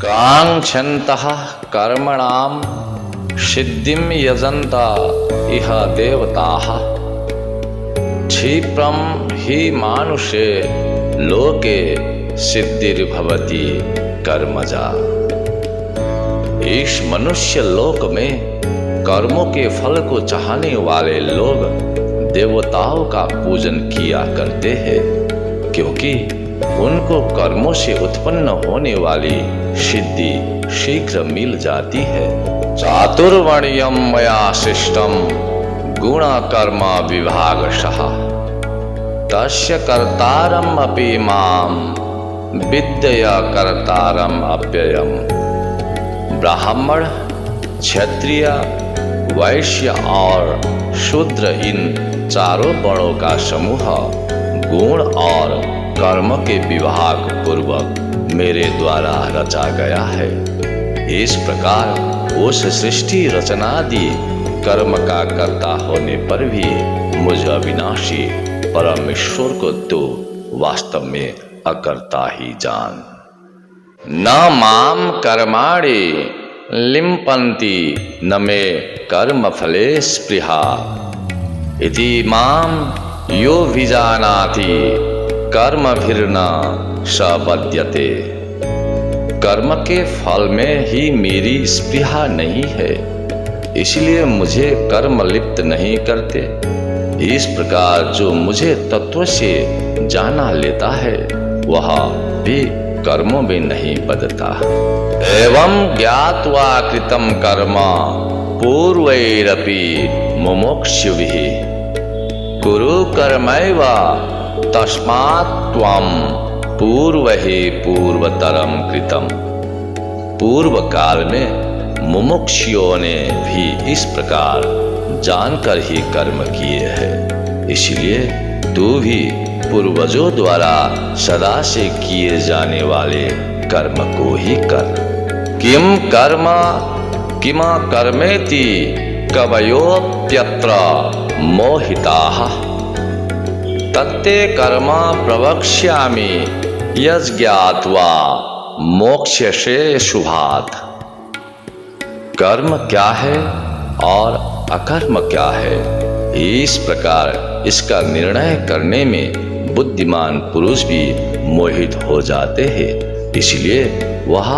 कांक्षन्तः कर्मणां सिद्धिं यजन्ता इह देवताः क्षिप्रं हि मानुषे लोके सिद्धिर्भवति कर्मजा। इस मनुष्य लोक में कर्मों के फल को चाहने वाले लोग देवताओं का पूजन किया करते हैं, क्योंकि उनको कर्मों से उत्पन्न होने वाली सिद्धि शीघ्र मिल जाती है। चातुर्वर्ण्यम मया शिष्टम गुण कर्म विभागशः तस्य कर्तारम अपि माम विद्या कर्तारम अव्ययम्। ब्राह्मण, क्षत्रिय, वैश्य और शूद्र इन चारों वर्णों का समूह गुण और कर्म के विभाग पूर्वक मेरे द्वारा रचा गया है। इस प्रकार उस सृष्टि रचनादि कर्म का कर्ता होने पर भी मुझ अविनाशी परमेश्वर को तो वास्तव में अकर्ता ही जान। न माम कर्माणि लिम्पन्ति न मे कर्म फले स्पृहा इति माम यो विजानाति कर्मभिर्न स बध्यते। कर्म के फल में ही मेरी स्पृहा नहीं है, इसलिए मुझे कर्म लिप्त नहीं करते। इस प्रकार जो मुझे तत्व से जाना लेता है वह भी कर्मों में नहीं बदता। एवं ज्ञात्वा कृतं कर्म पूर्वैरपि मुमुक्षुभिः कुरु कर्मैव तस्मात् त्वं पूर्वैः पूर्वतरं कृतम्। पूर्व काल में मुमुक्षुओं ने भी इस प्रकार जानकर ही कर्म किए हैं, इसलिए तू भी पूर्वजों द्वारा सदा से किए जाने वाले कर्म को ही कर। किम कर्म किम कर्मेति कवयोप्यत्र मोहिताः तत्ते कर्म प्रवक्ष्यामि यज्ञात्वा मोक्ष्यसे शुभात्। कर्म क्या है और अकर्म क्या है, इस प्रकार इसका निर्णय करने में बुद्धिमान पुरुष भी मोहित हो जाते हैं। इसलिए वह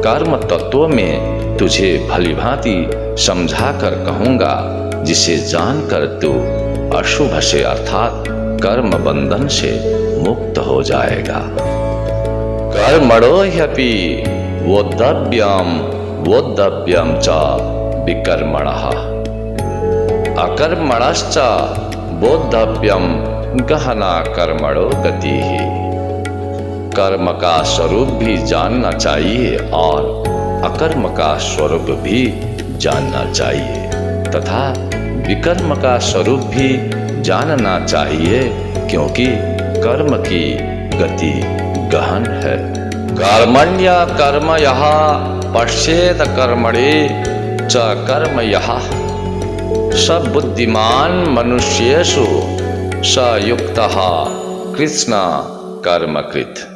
कर्म तत्व में तुझे भली भांति समझा कर कहूंगा, जिसे जानकर तू अशुभ से अर्थात कर्म बंधन से मुक्त हो जाएगा। कर्मणो ह्यपि वोद्धव्यम च विकर्मणः अकर्मणश्च बोद्धव्यम गहना कर्मणो गति ही। कर्म का स्वरूप भी जानना चाहिए और अकर्म का स्वरूप भी जानना चाहिए तथा विकर्म का स्वरूप भी जानना चाहिए, क्योंकि कर्म की गति गहन है। कर्मण्य कर्म यः पश्येत कर्मणि च कर्म यः स बुद्धिमान मनुष्येषु स युक्तः कृष्ण कर्मकृत।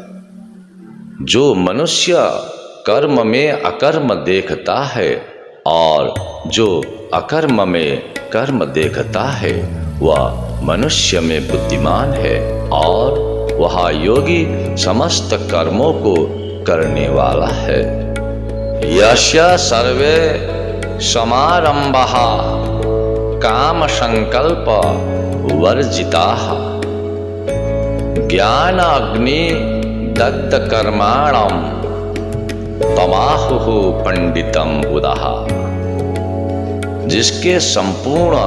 जो मनुष्य कर्म में अकर्म देखता है और जो अकर्म में कर्म देखता है वह मनुष्य में बुद्धिमान है और वह योगी समस्त कर्मों को करने वाला है। यस्य सर्वे समारंभः काम संकल्प वर्जिताः ज्ञान अग्नि दग्ध कर्माणम तमाहुः पंडितम बुधः। जिसके संपूर्ण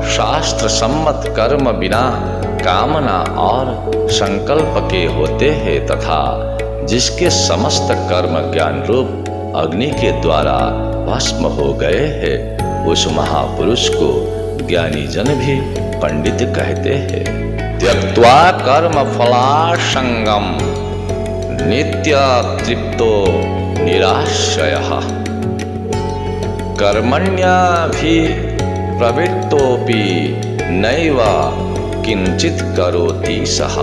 शास्त्र सम्मत कर्म बिना कामना और संकल्प के होते हैं तथा जिसके समस्त कर्म ज्ञान रूप अग्नि के द्वारा भस्म हो गए हैं, उस महापुरुष को ज्ञानी जन भी पंडित कहते हैं। त्यक्त्वा कर्म फलासंगम नित्य तृप्तो निराश्रयः कर्मण्यभि प्रवृत्तोपि नैव किंचित करोति सः।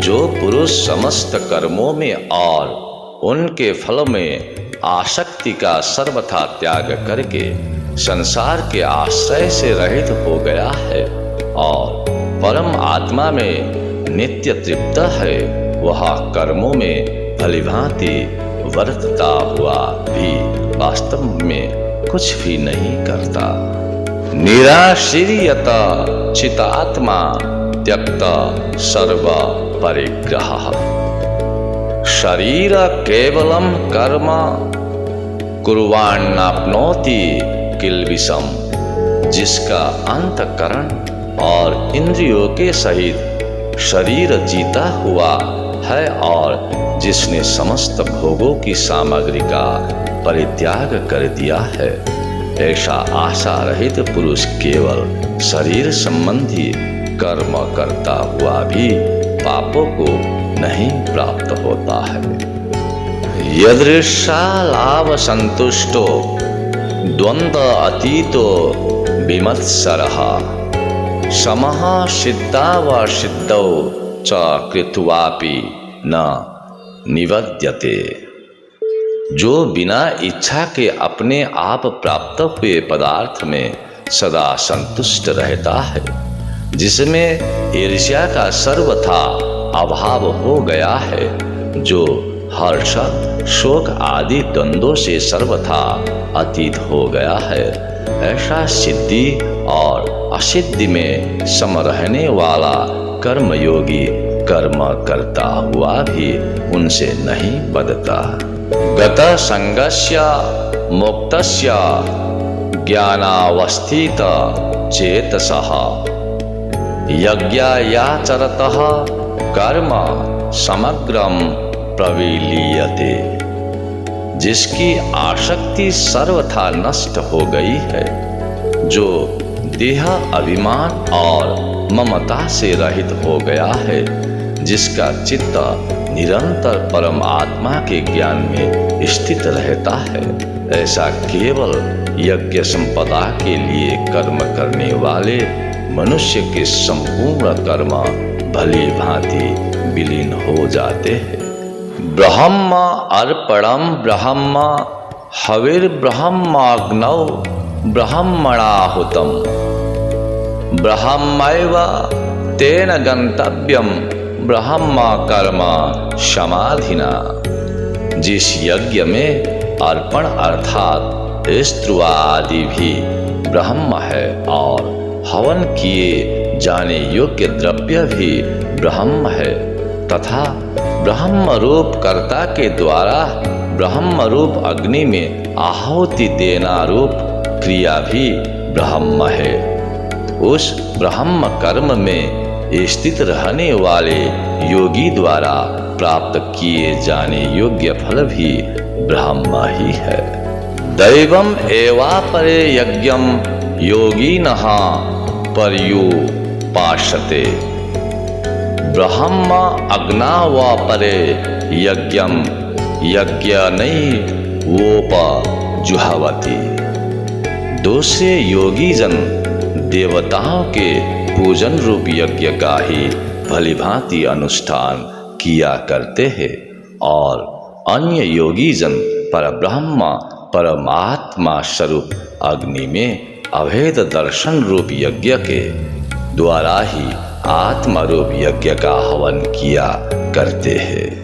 जो पुरुष समस्त कर्मों में और उनके फल में आसक्ति का सर्वथा त्याग करके संसार के आश्रय से रहित हो गया है और परम आत्मा में नित्य तृप्त है, वह कर्मों में भलीभांति वर्तता हुआ भी वास्तव में कुछ भी नहीं करता। निराशीर्यत चितात्मा त्यक्त सर्व परिग्रह। शरीर केवलम कर्म कुर्वाणाप्नोति किल्बिषम। जिसका अंतःकरण और इंद्रियों के सहित शरीर जीता हुआ है और जिसने समस्त भोगों की सामग्री का परित्याग कर दिया है, ऐसा आशा रहित पुरुष केवल शरीर संबंधी कर्म करता हुआ भी पापों को नहीं प्राप्त होता है। यदृशा लाभ संतुष्टो द्वंद्व अतीतो विमत्सरः समः सिद्धा व सिद्धौ च कृत्वापि न निवद्यते। जो बिना इच्छा के अपने आप प्राप्त हुए पदार्थ में सदा संतुष्ट रहता है, जिसमें ईर्ष्या का सर्वथा अभाव हो गया है, जो हर्ष शोक आदि द्वंद्वों से सर्वथा अतीत हो गया है, ऐसा सिद्धि और असिद्धि में सम रहने वाला कर्मयोगी कर्म करता हुआ भी उनसे नहीं बदता। गत संगस्य मुक्तस्य ज्ञानावस्थित चेतसः यज्ञायाचरतः कर्म समग्रम प्रविलीयते। जिसकी आसक्ति सर्वथा नष्ट हो गई है, जो देह अभिमान और ममता से रहित हो गया है, जिसका चित्त निरंतर परम आत्मा के ज्ञान में स्थित रहता है, ऐसा केवल यज्ञ संपदा के लिए कर्म करने वाले मनुष्य के संपूर्ण कर्म भली भांति विलीन हो जाते हैं। ब्रह्म अर्पणम ब्रह्म हविर्ब्रह्माग्नौ ब्रह्मणाहुतम ब्रह्मैव तेन गंतव्यम ब्रह्म कर्म समाधिना। जिस यज्ञ में अर्पण अर्थात स्त्रुआ आदि भी ब्रह्म है और हवन किए जाने योग्य द्रव्य भी ब्रह्म है, तथा ब्रह्म रूप कर्ता के द्वारा ब्रह्म रूप अग्नि में आहुति देना रूप क्रिया भी ब्रह्म है। उस ब्रह्म कर्म में स्थित रहने वाले योगी द्वारा प्राप्त किए जाने योग्य फल भी ब्रह्म ही है। दैवम एवापरे यज्ञम योगिनः पर्युपासते ब्रह्म अग्ना व परे यज्ञम यज्ञनैवोपजुह्वति। दूसरे योगी जन देवताओं के पूजन रूप यज्ञ का ही भलीभांति अनुष्ठान किया करते हैं और अन्य योगी जन परब्रह्म परमात्मा स्वरूप अग्नि में अभेद दर्शन रूप यज्ञ के द्वारा ही आत्मा रूप यज्ञ का हवन किया करते हैं।